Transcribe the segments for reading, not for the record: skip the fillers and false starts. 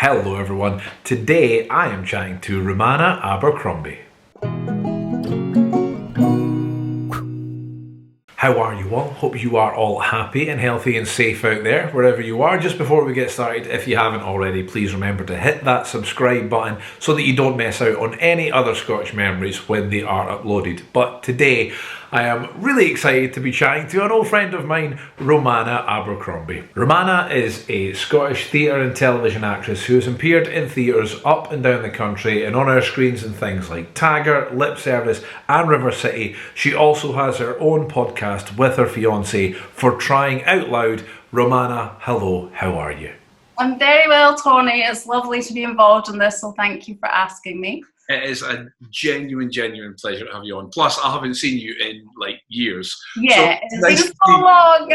Hello everyone, today I am chatting to Romana Abercromby. How are you all? Hope you are all happy and healthy and safe out there, wherever you are. Just before we get started, if you haven't already, please remember to hit that subscribe button so that you don't miss out on any other Scottish memories when they are uploaded. But today, I am really excited to be chatting to an old friend of mine, Romana Abercromby. Romana is a Scottish theatre and television actress who has appeared in theatres up and down the country and on our screens in things like Taggart, Lip Service and River City. She also has her own podcast with her fiancé For Trying Out Loud. Romana, hello, how are you? I'm very well, Tony. It's lovely to be involved in this, so thank you for asking me. It is a genuine pleasure to have you on. Plus, I haven't seen you in years. Yeah, it's been so long.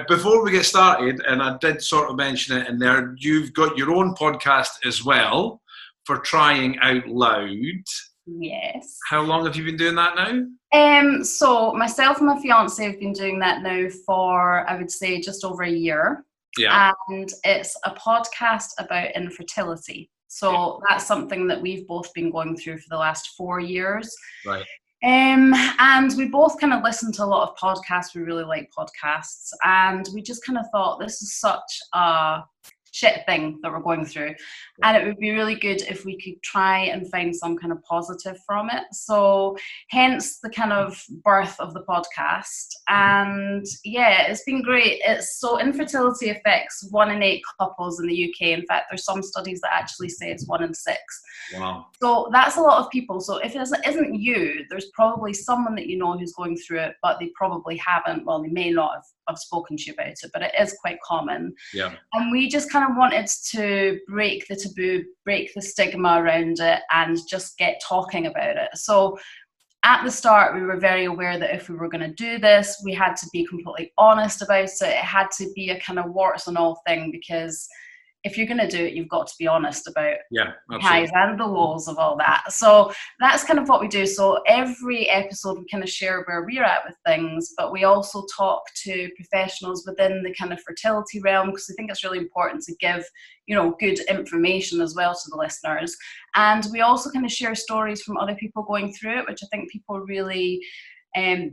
Before we get started, and I did sort of mention it in there, you've got your own podcast as well, For Trying Out Loud. Yes. How long have you been doing that now? So myself and my fiance have been doing that now for, I would say, just over a year. Yeah. And it's a podcast about infertility. So that's something that we've both been going through for the last 4 years. Right. And we both kind of listen to a lot of podcasts. We really like podcasts. And we just kind of thought this is such a shit thing that we're going through. And it would be really good if we could try and find some kind of positive from it. So hence the kind of birth of the podcast. And yeah, it's been great. So infertility affects 1 in 8 couples in the UK. In fact, there's some studies that actually say it's 1 in 6. Wow. So that's a lot of people. So if it isn't you, there's probably someone that you know who's going through it, but they probably haven't. Well, they may not have spoken to you about it, but it is quite common. Yeah. And we just kind of wanted to break the taboo, break the stigma around it, and just get talking about it. So at the start, we were very aware that if we were going to do this, we had to be completely honest about it. It had to be a kind of warts and all thing, because if you're going to do it, you've got to be honest about the highs and the lows of all that. So that's kind of what we do. So every episode we kind of share where we're at with things, but we also talk to professionals within the kind of fertility realm, because I think it's really important to give, good information as well to the listeners. And we also kind of share stories from other people going through it, which I think people really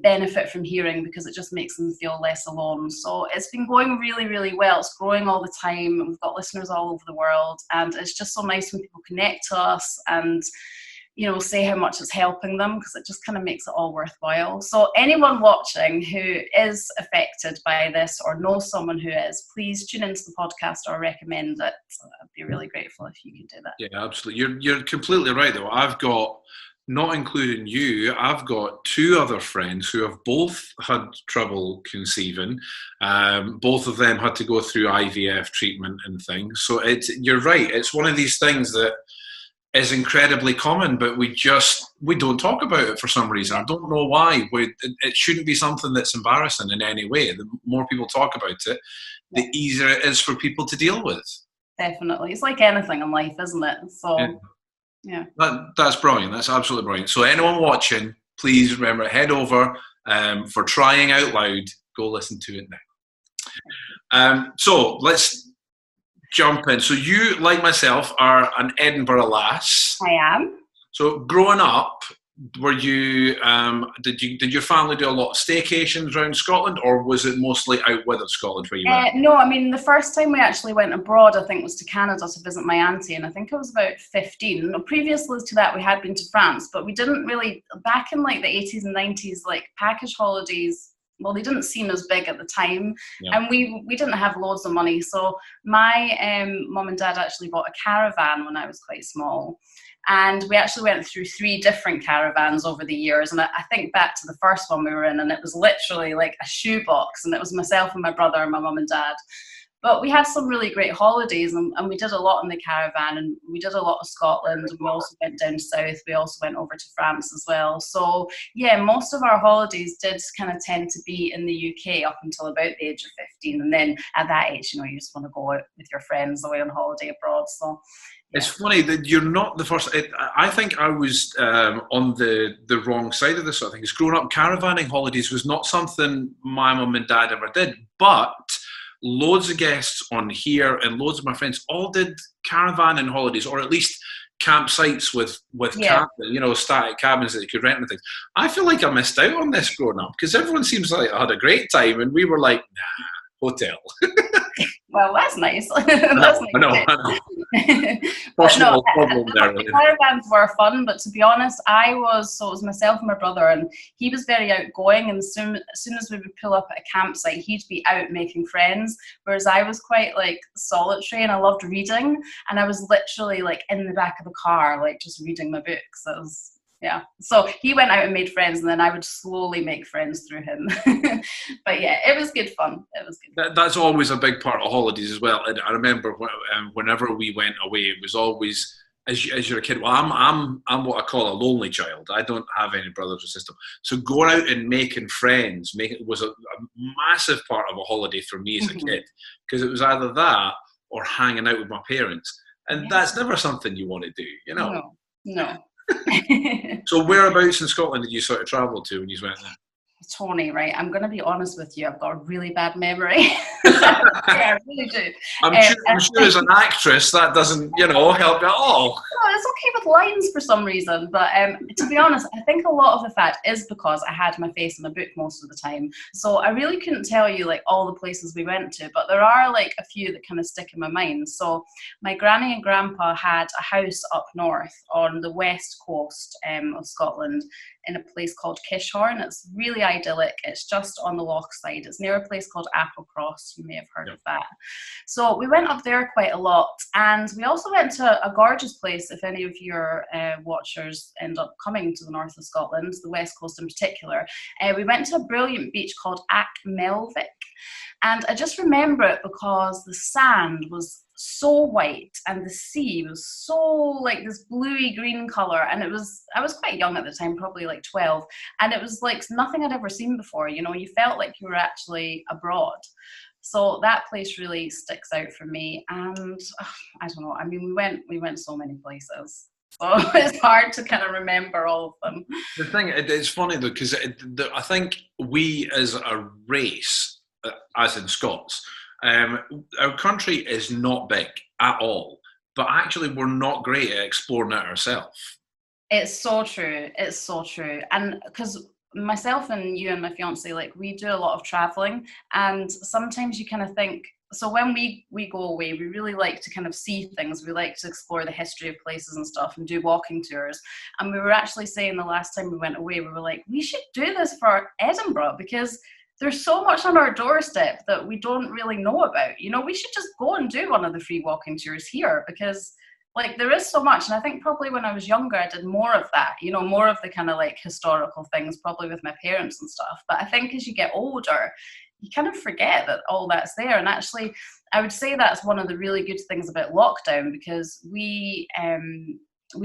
benefit from hearing, because it just makes them feel less alone. So it's been going really, really well. It's growing all the time. We've got listeners all over the world, and it's just so nice when people connect to us and say how much it's helping them, because it just kind of makes it all worthwhile. So anyone watching who is affected by this or knows someone who is, please tune into the podcast or recommend it. So I'd be really grateful if you could do that. Yeah, absolutely. You're completely right though. I've got, not including you, I've got 2 other friends who have both had trouble conceiving. Both of them had to go through IVF treatment and things. So you're right. It's one of these things that is incredibly common, but we don't talk about it for some reason. I don't know why. It shouldn't be something that's embarrassing in any way. The more people talk about it, the easier it is for people to deal with. Definitely. It's like anything in life, isn't it? So yeah. That's brilliant. That's absolutely brilliant. So anyone watching, please remember, head over For Trying Out Loud. Go listen to it now. So let's jump in. So you, like myself, are an Edinburgh lass. I am. So growing up, were you? Did your family do a lot of staycations around Scotland, or was it mostly out with Scotland where you went? No, I mean, the first time we actually went abroad, I think, was to Canada to visit my auntie, and I think I was about 15. Previously to that, we had been to France, but we didn't really, back in the 80s and 90s, package holidays, well, they didn't seem as big at the time, and we didn't have loads of money. So my mum and dad actually bought a caravan when I was quite small. And we actually went through 3 different caravans over the years. And I think back to the first one we were in, and it was literally like a shoebox. And it was myself and my brother and my mum and dad. But we had some really great holidays, and we did a lot in the caravan, and we did a lot of Scotland, and we also went down south. We also went over to France as well. So yeah, most of our holidays did kind of tend to be in the UK up until about the age of 15. And then at that age, you just want to go out with your friends away on holiday abroad. So It's funny that you're not the first. I think I was on the wrong side of this sort of thing. Growing up, caravanning holidays was not something my mum and dad ever did. But loads of guests on here and loads of my friends all did caravan and holidays, or at least campsites with cabin, static cabins that they could rent and things. I feel like I missed out on this growing up because everyone seems like I had a great time and we were like, nah, hotel. Well, that's nice. I know. Personal problem there. Caravans were fun, but to be honest, it was myself and my brother, and he was very outgoing, and as soon as we would pull up at a campsite, he'd be out making friends, whereas I was quite like solitary, and I loved reading, and I was literally like in the back of the car, like just reading my books. That was... Yeah, so he went out and made friends, and then I would slowly make friends through him. But yeah, it was good fun. It was good. That's always a big part of holidays as well. And I remember whenever we went away, it was always, as you're a kid. Well, I'm what I call a lonely child. I don't have any brothers or sisters. So going out and making friends was a massive part of a holiday for me as a kid, because it was either that or hanging out with my parents, and that's never something you want to do, No. So whereabouts in Scotland did you sort of travel to when you went there? Tony, right? I'm going to be honest with you. I've got a really bad memory. Yeah, I really do. I'm sure as an actress that doesn't, help at all. No, it's okay with lines for some reason. But to be honest, I think a lot of the fact is because I had my face in a book most of the time. So I really couldn't tell you like all the places we went to, but there are like a few that kind of stick in my mind. So my granny and grandpa had a house up north on the west coast of Scotland, in a place called Kishorn. It's really idyllic. It's just on the loch side. It's near a place called Applecross. You may have heard of that. So we went up there quite a lot, and we also went to a gorgeous place. If any of your watchers end up coming to the north of Scotland, the west coast in particular, we went to a brilliant beach called Melvick. And I just remember it because the sand was so white and the sea was so like this bluey green color, and I was quite young at the time, probably like 12, and it was like nothing I'd ever seen before. You felt like you were actually abroad. So that place really sticks out for me. And I don't know, I mean, we went so many places, so it's hard to kind of remember all of them. The thing, it's funny though, because I think we as a race, as in Scots, our country is not big at all, but actually we're not great at exploring it ourselves. It's so true. And because myself and you and my fiance, like, we do a lot of traveling, and sometimes you kind of think, so when we go away, we really like to kind of see things. We like to explore the history of places and stuff and do walking tours. And we were actually saying the last time we went away, we were like, we should do this for Edinburgh, because there's so much on our doorstep that we don't really know about. We should just go and do one of the free walking tours here, because like there is so much. And I think probably when I was younger, I did more of that, more of the kind of like historical things, probably with my parents and stuff. But I think as you get older, you kind of forget that all that's there. And actually, I would say that's one of the really good things about lockdown, because we've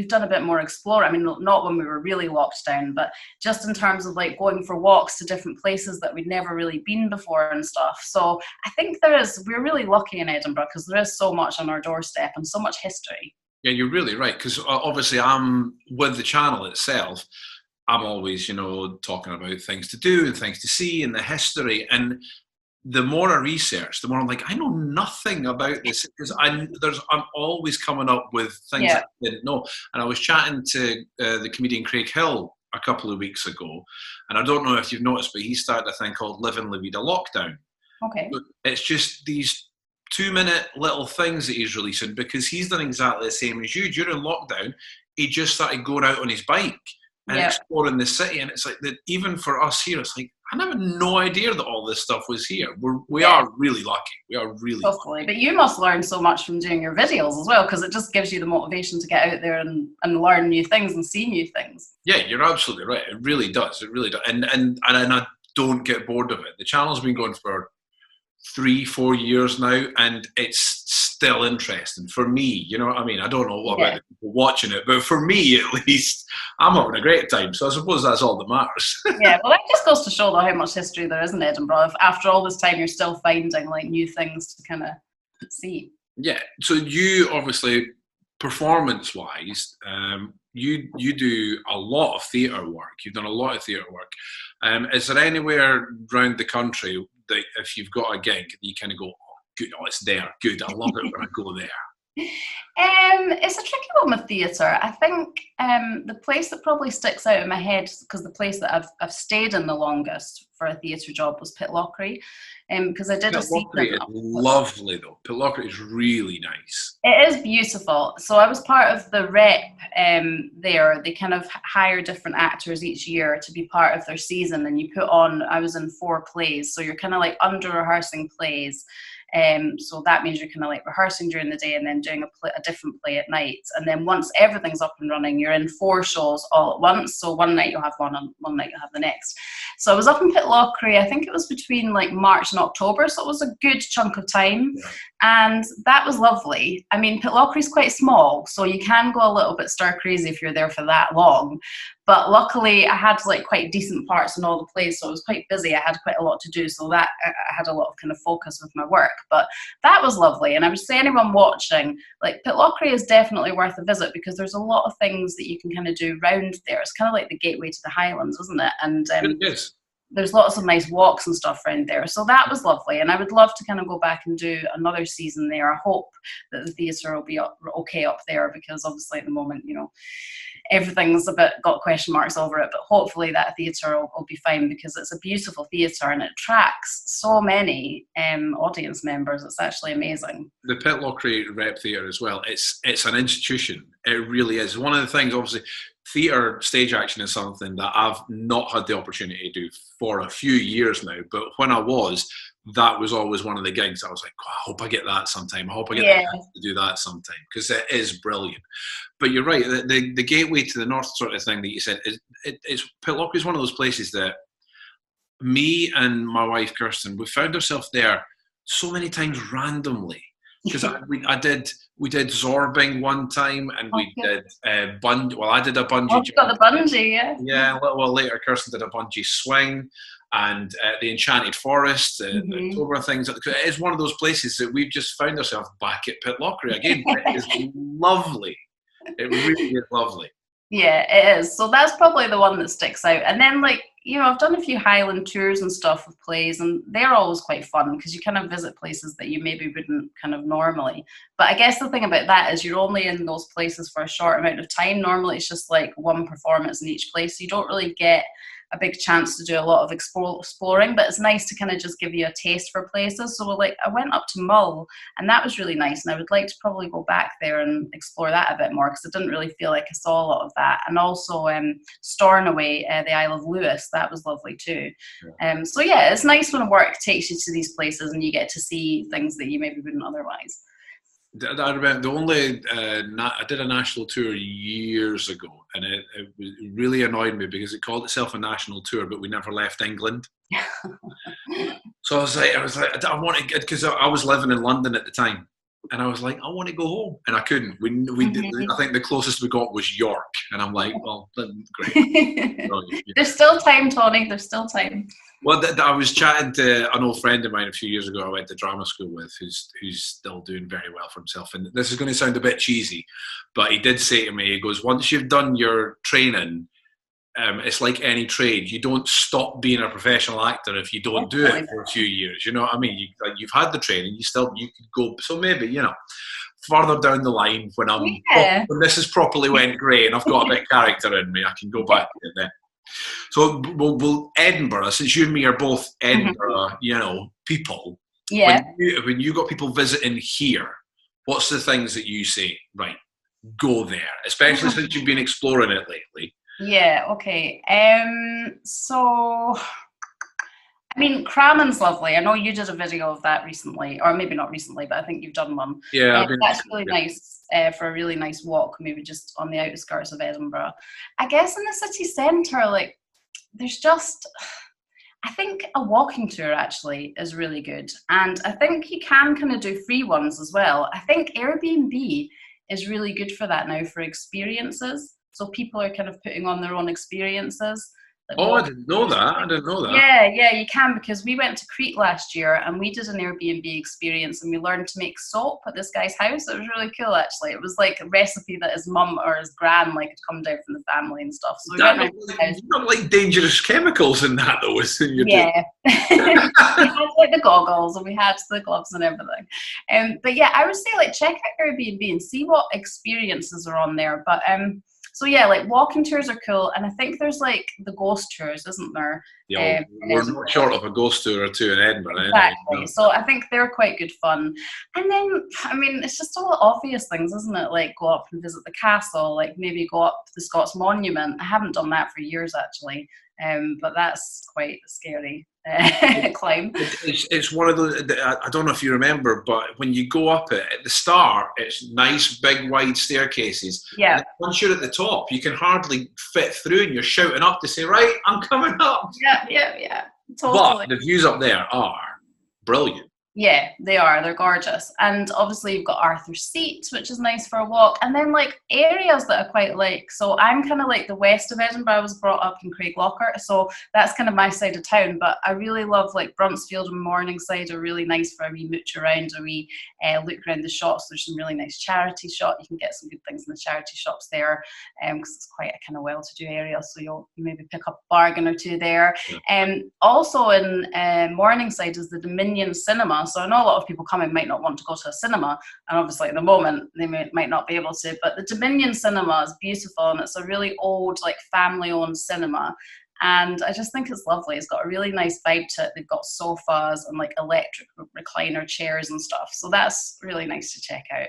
done a bit more exploring. I mean, not when we were really locked down, but just in terms of like going for walks to different places that we'd never really been before and stuff. So I think we're really lucky in Edinburgh, because there is so much on our doorstep and so much history. Yeah, you're really right, because obviously I'm with the channel itself. I'm always, talking about things to do and things to see and the history. And the more I research, the more I'm like, I know nothing about this, because I'm always coming up with things that I didn't know. And I was chatting to the comedian Craig Hill a couple of weeks ago, and I don't know if you've noticed, but he started a thing called Living La Vida Lockdown. Okay. It's just these 2-minute little things that he's releasing, because he's done exactly the same as you. During lockdown, he just started going out on his bike and exploring the city. And it's like that, even for us here, it's like, I had no idea that all this stuff was here. We are really lucky. We are really lucky. But you must learn so much from doing your videos as well, because it just gives you the motivation to get out there and learn new things and see new things. Yeah, you're absolutely right. It really does. It really does. And I don't get bored of it. The channel's been going for 3-4 years now, and it's still interesting for me. You know what I mean? I don't know what about the people watching it, but for me at least, I'm having a great time. So I suppose that's all that matters. Yeah, well, that just goes to show though how much history there is in Edinburgh. If after all this time you're still finding like new things to kind of see. Yeah. So you obviously, performance-wise, you do a lot of theatre work. You've done a lot of theatre work. Is there anywhere around the country that if you've got a gig, you kind of go, oh, good, oh, it's there, good, I love it when I go there? It's a tricky one with theatre. I think the place that probably sticks out in my head, because the place that I've stayed in the longest for a theatre job was Pitlochry, because I did a Pitlochry season. is lovely though. Pitlochry is really nice. It is beautiful. So I was part of the rep there. They kind of hire different actors each year to be part of their season, and you put on. I was in 4 plays, so you're kind of like under rehearsing plays. So that means you're kind of like rehearsing during the day and then doing a different play at night. And then once everything's up and running, you're in 4 shows all at once. So one night you'll have one and one night you'll have the next. So I was up in Pitlochry, I think it was between like March and October. So it was a good chunk of time. Yeah. And that was lovely. I mean, Pitlochry's quite small, so you can go a little bit stir crazy if you're there for that long. But luckily, I had like quite decent parts in all the plays, so I was quite busy. I had quite a lot to do, so that I had a lot of kind of focus with my work. But that was lovely, and I would say anyone watching, like Pitlochry is definitely worth a visit because there's a lot of things that you can kind of do round there. It's kind of like the gateway to the Highlands, isn't it? And it is. There's lots of nice walks and stuff around there. So that was lovely. And I would love to kind of go back and do another season there. I hope that the theatre will be okay up there because obviously at the moment, you know, everything's a bit got question marks over it. But hopefully that theatre will be fine because it's a beautiful theatre and it attracts so many audience members. It's actually amazing. The Pitlochry Rep Theatre as well. It's an institution. It really is. One of the things, obviously, theatre, stage action is something that I've not had the opportunity to do for a few years now. But when I was, that was always one of the gigs. I was like, oh, I hope I get that sometime. I hope I get the chance to do that sometime because it is brilliant. But you're right. The gateway to the north sort of thing that you said, Pitlochry is one of those places that me and my wife, Kirsten, we found ourselves there so many times randomly. Because we did zorbing one time, and we did bungee. Well, I did a bungee. Oh, you got the bungee, yeah. Yeah, a little while later, Kirsten did a bungee swing, and the Enchanted Forest, the October things. It is one of those places that we've just found ourselves back at Pitlochry again. It is lovely. It really is lovely. Yeah, it is. So that's probably the one that sticks out. And then, like, you know, I've done a few Highland tours and stuff with plays, and they're always quite fun because you kind of visit places that you maybe wouldn't kind of normally. But I guess the thing about that is you're only in those places for a short amount of time. Normally it's just like one performance in each place. So you don't really get a big chance to do a lot of exploring, but it's nice to kind of just give you a taste for places. So like I went up to Mull and that was really nice, and I would like to probably go back there and explore that a bit more because I didn't really feel like I saw a lot of that. And also Stornoway, the Isle of Lewis, that was lovely too. So yeah, it's nice when work takes you to these places and you get to see things that you maybe wouldn't otherwise. I remember I did a national tour years ago, and it really annoyed me because it called itself a national tour, but we never left England. So I was like, I want to get, because I was living in London at the time, and I was like, I want to go home, and I couldn't. We did, I think the closest we got was York, and I'm like, well, great. There's still time, Tony. There's still time. Well, I was chatting to an old friend of mine a few years ago I went to drama school with who's still doing very well for himself. And this is going to sound a bit cheesy, but he did say to me, he goes, once you've done your training, it's like any trade. You don't stop being a professional actor if you don't do it for a few years. You know what I mean? You've had the training, you could go. So maybe, you know, further down the line when this has properly went great and I've got a bit of character in me, I can go back to it then. So, well, Edinburgh, since you and me are both Edinburgh, you know, people. Yeah. When you got people visiting here, what's the things that you say? Right, go there, especially since you've been exploring it lately. Yeah. Okay. So, I mean, Crammon's lovely. I know you did a video of that recently, or maybe not recently, but I think you've done one. Yeah, that's really nice for a really nice walk, maybe just on the outskirts of Edinburgh. I guess in the city centre, like, there's just, I think a walking tour actually is really good. And I think you can kind of do free ones as well. I think Airbnb is really good for that now, for experiences. So people are kind of putting on their own experiences. like Oh, I walking didn't know that. I didn't know that. Yeah, you can, because we went to Crete last year and we did an Airbnb experience and we learned to make soap at this guy's house. It was really cool, actually. It was like a recipe that his mum or his gran like had come down from the family and stuff. So we went around his house. Not like dangerous chemicals in that, though, isn't it? Yeah. We had like the goggles and we had the gloves and everything. But yeah, I would say like check out Airbnb and see what experiences are on there. But so yeah, like walking tours are cool, and I think there's like the ghost tours, isn't there? Yeah, we're not short of a ghost tour or two in Edinburgh. Exactly. Anyway. So I think they're quite good fun. And then, I mean, it's just all the obvious things, isn't it? Like go up and visit the castle, like maybe go up the Scots Monument. I haven't done that for years, actually, but that's quite a scary climb. It's one of those, I don't know if you remember, but when you go up it, at the start, it's nice, big, wide staircases. Yeah. And once you're at the top, you can hardly fit through and you're shouting up to say, right, I'm coming up. Yeah. Totally. But the views up there are brilliant. Yeah, they are. They're gorgeous. And obviously you've got Arthur's Seat, which is nice for a walk. And then like areas that I quite like. So I'm kind of like the west of Edinburgh. I was brought up in Craiglocker. So that's kind of my side of town. But I really love like Bruntsfield and Morningside are really nice for a wee mooch around, a wee look around the shops. There's some really nice charity shops. You can get some good things in the charity shops there because it's quite a kind of well-to-do area. So you'll maybe pick up a bargain or two there. Also in Morningside is the Dominion Cinema. So I know a lot of people coming might not want to go to a cinema, and obviously at the moment they might not be able to, but the Dominion Cinema is beautiful and it's a really old like family owned cinema, and I just think it's lovely. It's got a really nice vibe to it. They've got sofas and like electric recliner chairs and stuff, so that's really nice to check out.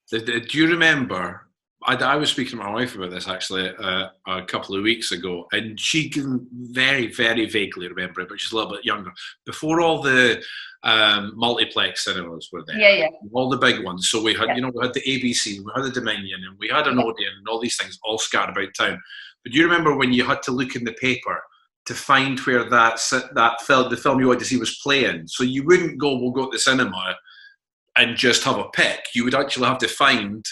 Do you remember, I was speaking to my wife about this actually a couple of weeks ago, and she can very, very vaguely remember it, but she's a little bit younger. Before all the multiplex cinemas were there, yeah, all the big ones. So we had, we had the ABC, we had the Dominion, and we had an Odeon, and all these things all scattered about town. But do you remember when you had to look in the paper to find where the film you wanted to see was playing? So you wouldn't go, we'll go to the cinema and just have a pick. You would actually have to find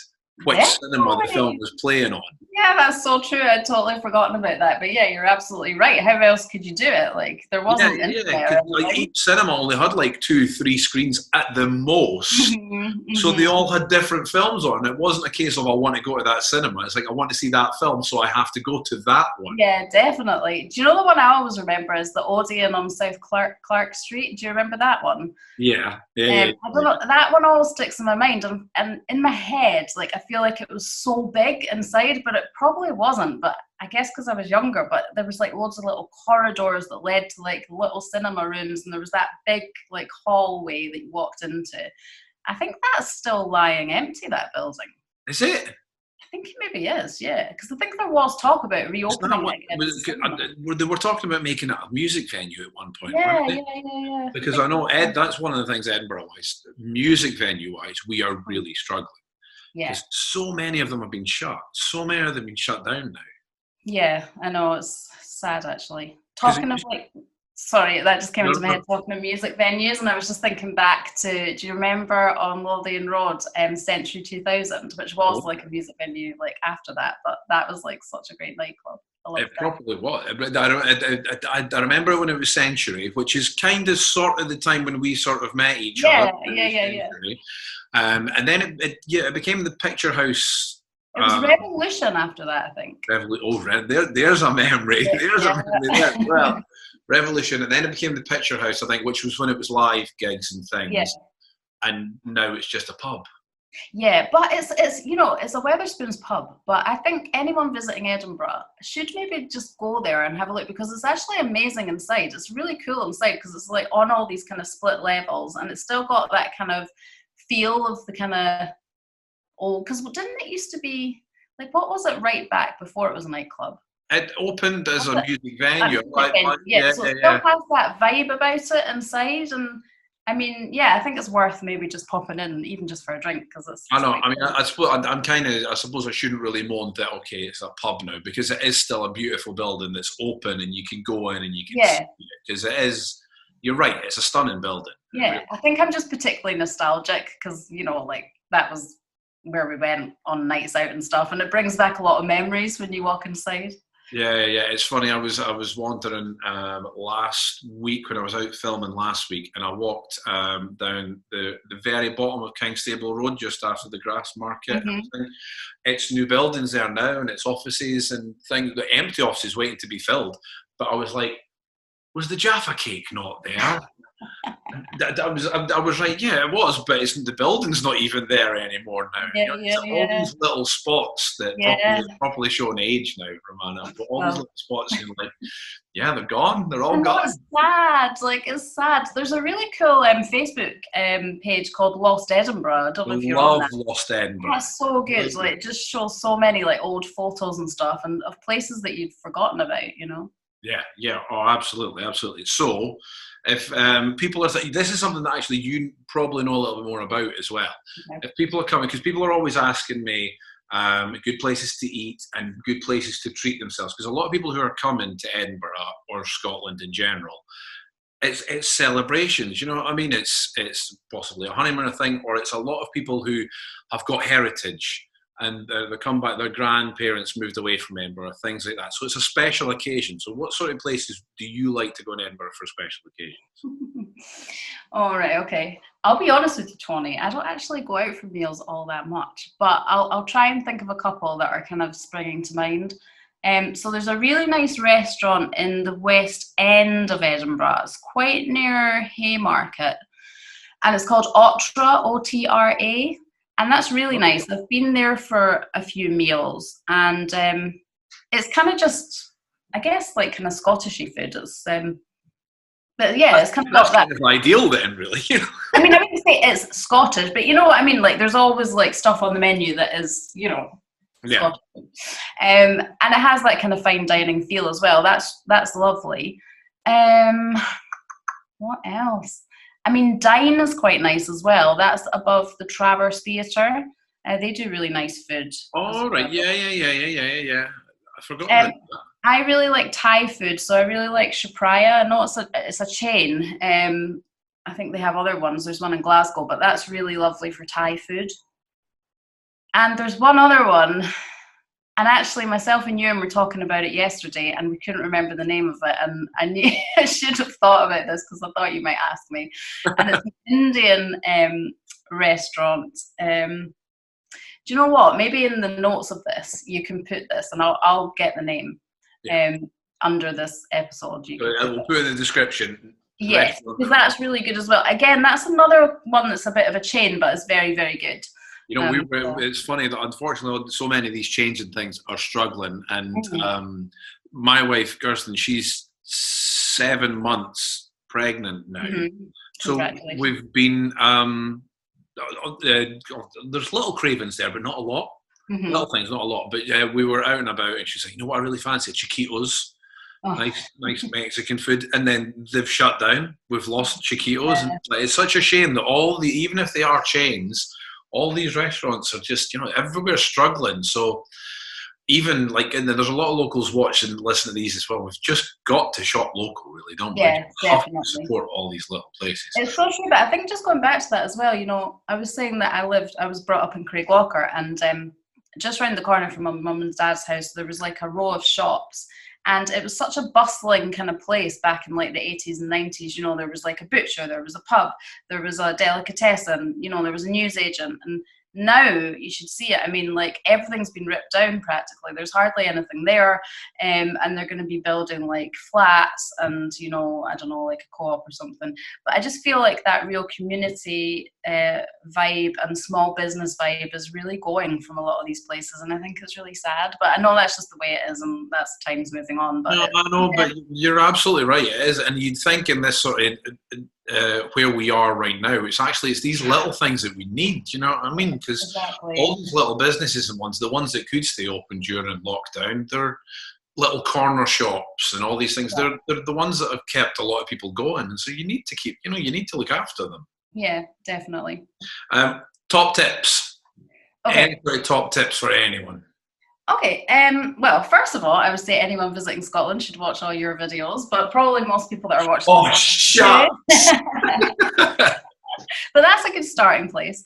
which cinema the film was playing on. Yeah, that's so true. I'd totally forgotten about that. But yeah, you're absolutely right. How else could you do it? Like there wasn't internet. Like each cinema only had like 2-3 screens at the most. So they all had different films on. It wasn't a case of I want to go to that cinema. It's like I want to see that film, so I have to go to that one. Yeah, definitely. Do you know the one I always remember is the Odeon on South Clark Street? Do you remember that one? Yeah. I don't know. That one always sticks in my mind, and in my head, like I feel like it was so big inside, but it probably wasn't. But I guess because I was younger, but there was like loads of little corridors that led to like little cinema rooms, and there was that big like hallway that you walked into. I think that's still lying empty, that building. Is it? I think it maybe is, yeah. Because I think there was talk about reopening it. They were talking about making it a music venue at one point. Yeah. Because I know that's one of the things Edinburgh-wise, music venue-wise, we are really struggling. Yeah. Because so many of them have been shut. So many of them have been shut down now. Yeah, I know. It's sad, actually. Talking of like... Sorry, that just came into my head, talking of music venues, and I was just thinking back to, do you remember on Lothian Road, Century 2000, which was like a music venue like after that, but that was like such a great nightclub. It probably was. I remember when it was Century, which is kind of sort of the time when we sort of met each other. Yeah. And then it became the Picture House. It was Revolution after that, I think. There's a memory. There's a memory there as well. Revolution, and then it became the Picture House, I think, which was when it was live gigs and things. Yeah. And now it's just a pub. Yeah, but it's it's a Wetherspoons pub, but I think anyone visiting Edinburgh should maybe just go there and have a look, because it's actually amazing inside. It's really cool inside because it's like on all these kind of split levels, and it's still got that kind of feel of the kind of old, because didn't it used to be like, what was it right back before it was a nightclub? It opened as a music venue. So it still has that vibe about it inside, and I mean, yeah, I think it's worth maybe just popping in, even just for a drink, because it's. I know. I mean, I suppose I shouldn't really moan that. Okay, it's a pub now, because it is still a beautiful building that's open, and you can go in and you can see it, because it is. You're right. It's a stunning building. Yeah, really. I think I'm just particularly nostalgic because like that was where we went on nights out and stuff, and it brings back a lot of memories when you walk inside. Yeah. It's funny. I was wandering last week when I was out filming last week, and I walked down the very bottom of Kingstable Road just after the Grass Market. Hmm. It's new buildings there now, and it's offices and things. The empty offices waiting to be filled. But I was like, was the Jaffa Cake not there? I was right, yeah, it was, but the building's not even there anymore now. Yeah, It's all these little spots that yeah. properly show an age now, Romana. But all these Well, little spots, like, yeah, they're gone. They're I all know, gone. it's sad. Like, it's sad. There's a really cool Facebook page called Lost Edinburgh. I don't know if you're on Love that. Lost Edinburgh. That's so good. Like, it just shows so many like old photos and stuff, and of places that you'd forgotten about. Yeah. Oh, absolutely. So, if people are this is something that actually you probably know a little bit more about as well. Okay. If people are coming, because people are always asking me good places to eat and good places to treat themselves, because a lot of people who are coming to Edinburgh or Scotland in general, it's celebrations. You know what I mean? It's possibly a honeymoon thing, or it's a lot of people who have got heritage. And they come back, their grandparents moved away from Edinburgh, things like that. So it's a special occasion. So what sort of places do you like to go in Edinburgh for special occasions? All right, okay. I'll be honest with you, Tony. I don't actually go out for meals all that much, but I'll try and think of a couple that are kind of springing to mind. So there's a really nice restaurant in the West End of Edinburgh. It's quite near Haymarket, and it's called Otra, Otra. And that's really nice. I've been there for a few meals, and it's kind of just, I guess, like kind of Scottishy food. But yeah, it's kind of got that. Kind of ideal then, really. I mean, I wouldn't say it's Scottish, but you know what I mean? Like, there's always like stuff on the menu that is, Yeah. Scottish. And it has that kind of fine dining feel as well. That's lovely. What else? I mean, Dine is quite nice as well. That's above the Traverse Theatre. They do really nice food. Oh, right. Yeah. I forgot Um, about I really like Thai food, so I really like Shapraya. I know it's a chain. I think they have other ones. There's one in Glasgow, but that's really lovely for Thai food. And there's one other one, and actually myself and Ewan were talking about it yesterday, and we couldn't remember the name of it, and I knew I should have thought about this because I thought you might ask me. And it's an Indian restaurant. Do you know what? Maybe in the notes of this you can put this, and I'll get the name under this episode. We'll put it in the description. Yes, because that's really good as well. Again, that's another one that's a bit of a chain, but it's very, very good. You know, it's funny that unfortunately so many of these chains and things are struggling. And my wife, Kirsten, she's 7 months pregnant now. Mm-hmm. So we've been, there's little cravings there, but not a lot. Mm-hmm. Little things, not a lot. But we were out and about, and she's like, you know what I really fancy? Chiquitos. Oh. Nice Mexican food, and then they've shut down. We've lost Chiquitos, and it's such a shame that even if they are chains, all these restaurants are just, everywhere struggling. So even and there's a lot of locals watch and listen to these as well. We've just got to shop local, really, don't we? Yeah, definitely. Have to support all these little places. It's so true, but I think just going back to that as well, I was saying that I was brought up in Craiglocker, and just around the corner from my mum and dad's house, there was like a row of shops. And it was such a bustling kind of place back in like the 80s and 90s. There was like a butcher, there was a pub, there was a delicatessen, there was a newsagent. And now you should see it. I mean, like, everything's been ripped down practically. There's hardly anything there. And they're going to be building like flats and, I don't know, like a co-op or something. But I just feel like that real community vibe and small business vibe is really going from a lot of these places. And I think it's really sad. But I know that's just the way it is, and that's time's moving on. But I know, but you're absolutely right. It is. And you'd think in this sort of where we are right now, it's these little things that we need, you know what I mean? Because all these little businesses and the ones that could stay open during lockdown, they're little corner shops and all these things. Yeah. They're the ones that have kept a lot of people going, and so you need to keep, you need to look after them. Yeah, definitely. Top tips. Okay. Any top tips for anyone? Okay, well, first of all, I would say anyone visiting Scotland should watch all your videos, but probably most people that are watching... Oh, shut But that's a good starting place.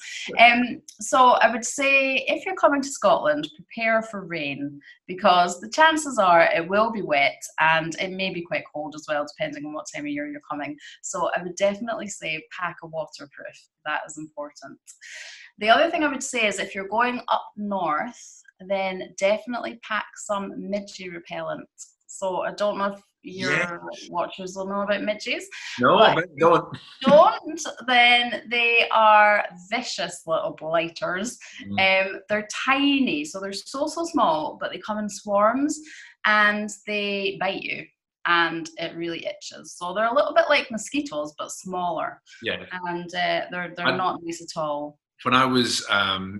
So I would say if you're coming to Scotland, prepare for rain, because the chances are it will be wet and it may be quite cold as well, depending on what time of year you're coming. So I would definitely say pack a waterproof. That is important. The other thing I would say is if you're going up north, then definitely pack some midgie repellent. So I don't know if your watchers will know about midges. No, but don't, then they are vicious little blighters. They're tiny, so they're so small, but they come in swarms and they bite you and it really itches. So they're a little bit like mosquitoes but smaller. Yeah. And they're not nice at all. When I was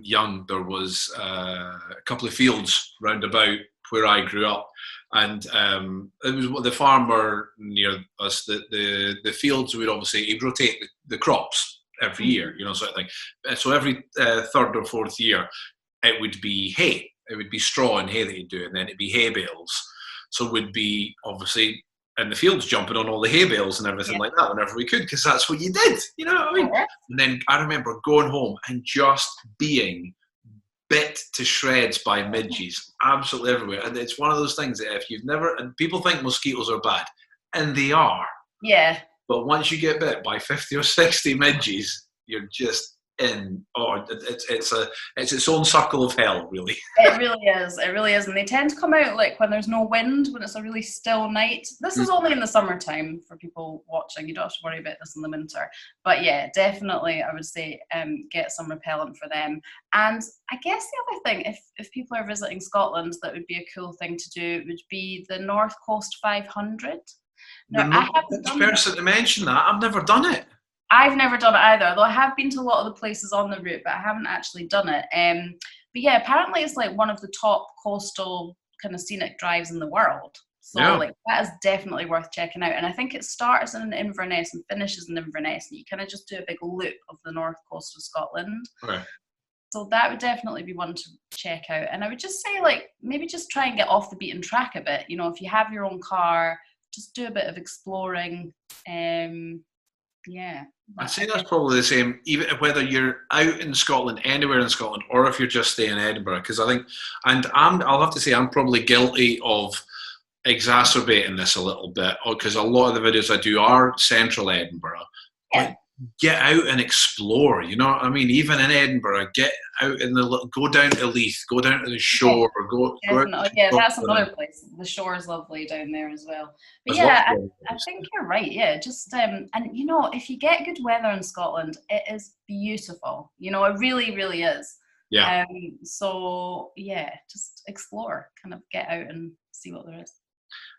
young, there was a couple of fields round about where I grew up, and it was the farmer near us. The fields would obviously he'd rotate the crops every year, sort of thing. So every third or fourth year, it would be hay. It would be straw and hay that he'd do, and then it'd be hay bales. So we'd be obviously in the fields jumping on all the hay bales and everything like that whenever we could, because that's what you did, you know what I mean? Yeah. And then I remember going home and just being bit to shreds by midges absolutely everywhere. And it's one of those things that if you've never, and people think mosquitoes are bad, and they are. Yeah. But once you get bit by 50 or 60 midges, you're just in, it's its own circle of hell, really. It really is. And they tend to come out like when there's no wind, when it's a really still night. This is only in the summertime for people watching. You don't have to worry about this in the winter. But yeah, definitely I would say get some repellent for them. And I guess the other thing, if people are visiting Scotland, that would be a cool thing to do would be the North Coast 500. Now, I haven't done person to mention that. I've never done it. I've never done it either, although I have been to a lot of the places on the route, but I haven't actually done it. But yeah, apparently it's like one of the top coastal kind of scenic drives in the world. So like that is definitely worth checking out. And I think it starts in Inverness and finishes in Inverness, and you kind of just do a big loop of the north coast of Scotland. Okay. So that would definitely be one to check out. And I would just say, like, maybe just try and get off the beaten track a bit. If you have your own car, just do a bit of exploring. Yeah. I'd say that's probably the same, even whether you're out in Scotland, anywhere in Scotland, or if you're just staying in Edinburgh. Because I think, and I'll have to say, I'm probably guilty of exacerbating this a little bit, because a lot of the videos I do are central Edinburgh. Yeah. Get out and explore, you know what I mean? Even in Edinburgh, get out go down to Leith, go down to the shore, or go out. Yeah, that's another place. The shore is lovely down there as well. But yeah, I think you're right. Yeah, just and if you get good weather in Scotland, it is beautiful. It really, really is. Yeah. So yeah, just explore, kind of get out and see what there is.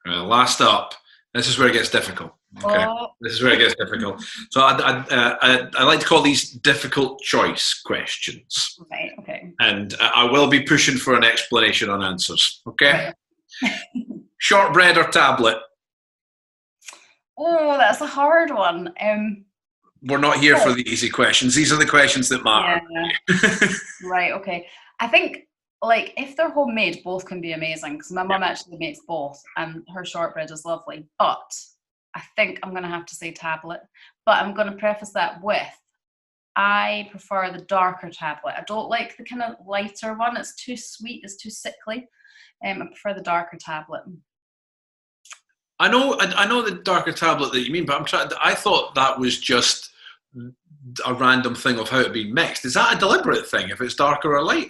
Last up, this is where it gets difficult. Okay, This is where it gets difficult. So I like to call these difficult choice questions. Right. Okay. And I will be pushing for an explanation on answers. Okay. Right. Shortbread or tablet? Oh, that's a hard one. We're not here for the easy questions. These are the questions that matter. Yeah. Right. Okay. I think, like, if they're homemade, both can be amazing, because my mum actually makes both and her shortbread is lovely. But I think I'm going to have to say tablet. But I'm going to preface that with, I prefer the darker tablet. I don't like the kind of lighter one. It's too sweet. It's too sickly. I prefer the darker tablet. I know the darker tablet that you mean, but I thought that was just a random thing of how it being mixed. Is that a deliberate thing, if it's darker or lighter?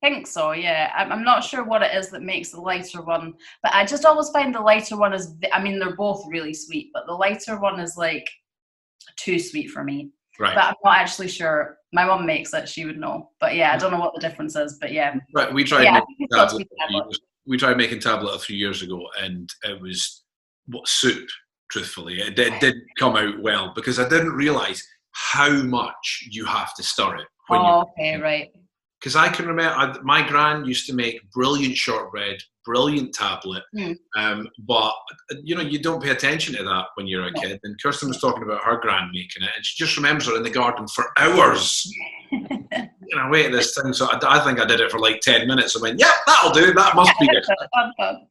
I think so, yeah. I'm not sure what it is that makes the lighter one, but I just always find the lighter one is, they're both really sweet, but the lighter one is like too sweet for me. Right. But I'm not actually sure. My mum makes it, she would know. But yeah, I don't know what the difference is, but yeah. Right, we tried making tablet a few years ago, and it was soup, truthfully. It didn't come out well, because I didn't realise how much you have to stir it. Right. Because I can remember, my gran used to make brilliant shortbread, brilliant tablet, but you don't pay attention to that when you're a kid. And Kirsten was talking about her gran making it, and she just remembers her in the garden for hours. working away at this thing. So I think I did it for like 10 minutes. I went, yeah, that'll do. That must be it.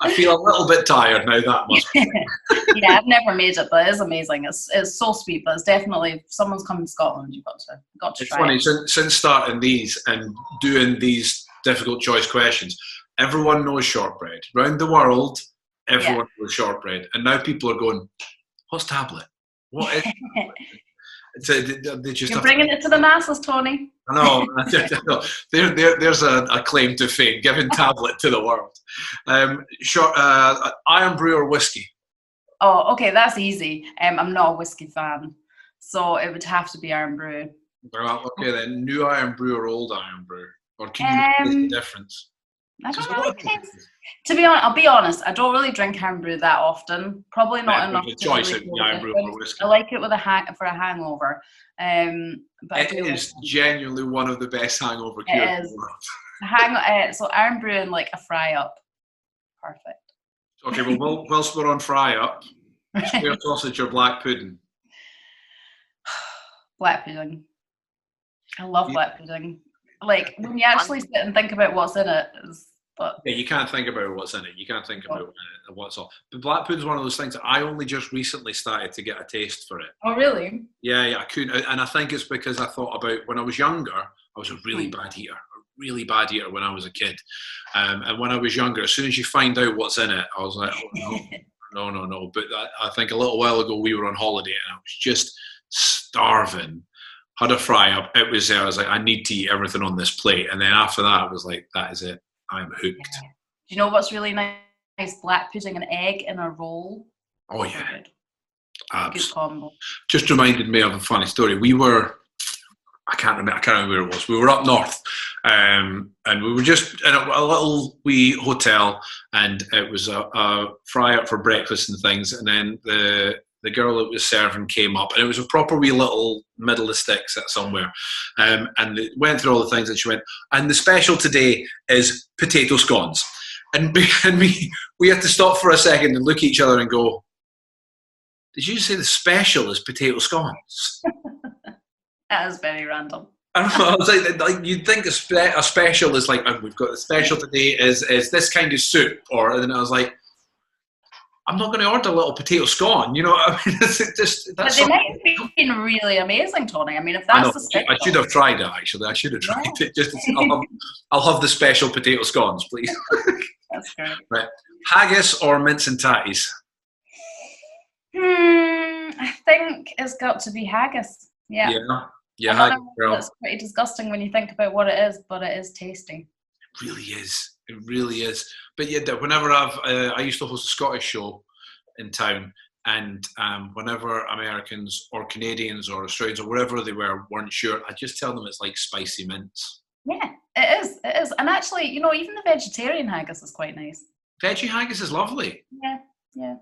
I feel a little bit tired now. That must be it. Yeah, I've never made it, but it is amazing. It's so sweet, but it's definitely, if someone's coming to Scotland, you've got to It's try funny, it. since starting these and doing these difficult choice questions, everyone knows shortbread. Round the world, everyone knows shortbread. And now people are going, what's tablet? What is they just You're bringing it to the masses, Tony. I know. There's a claim to fame, giving tablet to the world. Iron brew or whiskey? Oh, okay, that's easy. I'm not a whiskey fan, so it would have to be Iron Brew. Well, okay then. New Iron brew or old Iron brew? Or can you taste the difference? I don't really taste. To be honest, I'll be honest. I don't really drink Iron Brew that often. Probably not enough. Choice really of Iron brew or whiskey. I like it with for a hangover. But it is genuinely one of the best hangover cures in the world. So Iron Brew and like a fry up, perfect. Okay, well, whilst we're on fry up, square sausage or black pudding? Black pudding. I love black pudding. Like when you actually sit and think about what's in it, yeah, you can't think about what's in it. You can't think about what's all. But black pudding is one of those things that I only just recently started to get a taste for it. Oh, really? Yeah, I couldn't, and I think it's because I thought about when I was younger. I was a really bad eater when I was a kid. And when I was younger, as soon as you find out what's in it, I was like, oh, no. But I think a little while ago we were on holiday and I was just starving. Had a fry up. It was there. I was like, I need to eat everything on this plate. And then after that, I was like, that is it. I'm hooked. Yeah. Do you know what's really nice? Black pudding and egg in a roll. Oh yeah, good combo. Just reminded me of a funny story. We were, I can't remember where it was. We were up north, and we were just in a little wee hotel, and it was a fry up for breakfast and things. And then the girl that was serving came up, and it was a proper wee little middle of the sticks somewhere. And it went through all the things, and she went, and the special today is potato scones. And we had to stop for a second and look at each other and go, did you say the special is potato scones? That is very random. I don't know, I was like you'd think a special is like, oh, we've got the special today is this kind of soup, and then I was like, I'm not going to order a little potato scone, you know what I mean? But they might have been really amazing, Tony. I mean, if that's the special. I should have tried it, actually. I should have tried it. Just I'll have the special potato scones, please. That's great. Right. Haggis or mince and tatties? I think it's got to be haggis. Yeah. Yeah, haggis. It's pretty disgusting when you think about what it is, but it is tasty. It really is. It really is. But yeah, whenever I used to host a Scottish show in town, and whenever Americans or Canadians or Australians or wherever they weren't sure, I just tell them it's like spicy mince. Yeah, it is. It is. And actually, even the vegetarian haggis is quite nice. Veggie haggis is lovely. Yeah.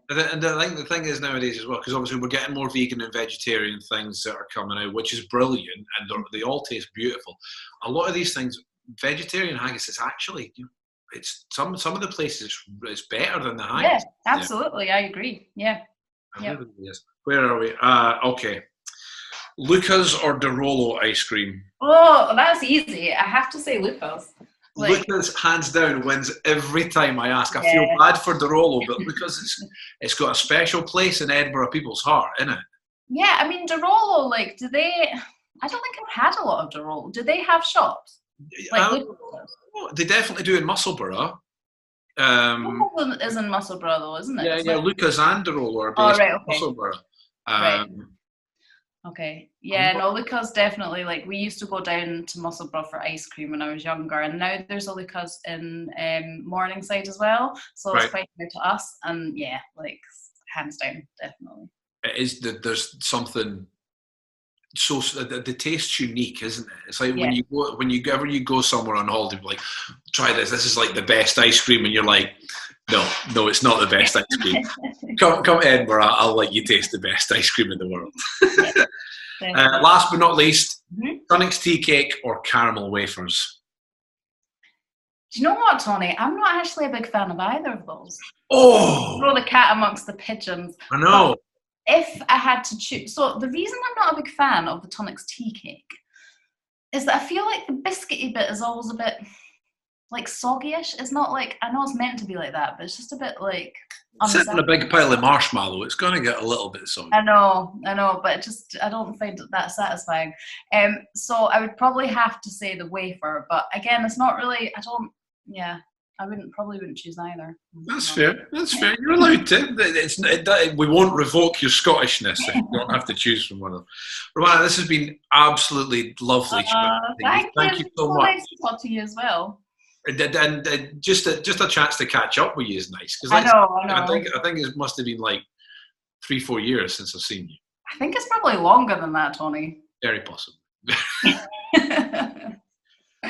And I think the thing is nowadays as well, because obviously we're getting more vegan and vegetarian things that are coming out, which is brilliant, and they all taste beautiful. A lot of these things, vegetarian haggis is actually, it's some of the places it's better than the haggis. Yeah, absolutely. I agree. Yeah. Really is. Where are we? Okay. Luca's or Derolo ice cream? Oh, that's easy. I have to say Luca's. Luca's hands down wins every time I ask. I feel bad for Derolo, but because it's got a special place in Edinburgh people's heart, innit? Yeah, I mean Derolo, do they? I don't think I've had a lot of Derolo. Do they have shops? They definitely do in Musselburgh. One is in Musselburgh though, isn't it? Yeah, Luca's and Derolo are based in Musselburgh. Right. Okay. Yeah, no, Luca's definitely, we used to go down to Musselburgh for ice cream when I was younger, and now there's a Luca's in Morningside as well, so it's quite new to us, and yeah, hands down, definitely. It is that there's something so the taste's unique, isn't it? It's like when you go somewhere on holiday, try this is like the best ice cream, and you're like, no, it's not the best ice cream. Come to Edinburgh, I'll let you taste the best ice cream in the world. Last but not least, Tunnock's tea cake or caramel wafers? Do you know what, Tony? I'm not actually a big fan of either of those. Oh! Throw the cat amongst the pigeons. I know. But if I had to choose, so the reason I'm not a big fan of the Tunnock's tea cake is that I feel like the biscuity bit is always a bit like soggy-ish. It's not like, I know it's meant to be like that, but it's just a bit like Sitting in a big pile of marshmallow, it's going to get a little bit soggy. I know, but I don't find it that satisfying. So I would probably have to say the wafer, but again, it's not really, I probably wouldn't choose either. That's fair. That's fair. You're allowed to. We won't revoke your Scottishness if you don't have to choose from one of them. Romana, this has been absolutely lovely. Thank you so much. Nice to talk to you as well. And just a chance to catch up with you is nice, because I know. I think it must have been like 3-4 years since I've seen you. I think it's probably longer than that, Tony. Very possible.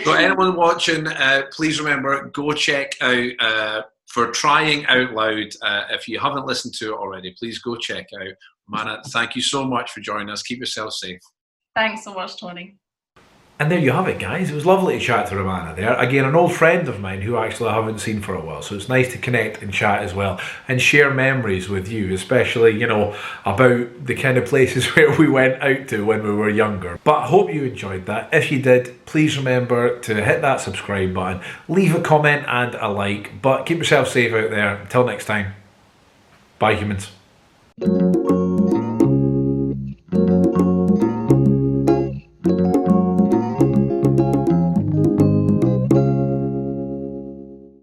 So anyone watching, please remember, go check out for Trying Out Loud. If you haven't listened to it already, please go check out. Romana, thank you so much for joining us. Keep yourself safe. Thanks so much, Tony. And there you have it, guys. It was lovely to chat to Romana there. Again, an old friend of mine who actually I haven't seen for a while. So it's nice to connect and chat as well and share memories with you, especially, about the kind of places where we went out to when we were younger. But I hope you enjoyed that. If you did, please remember to hit that subscribe button, leave a comment and a like. But keep yourself safe out there. Until next time, bye humans.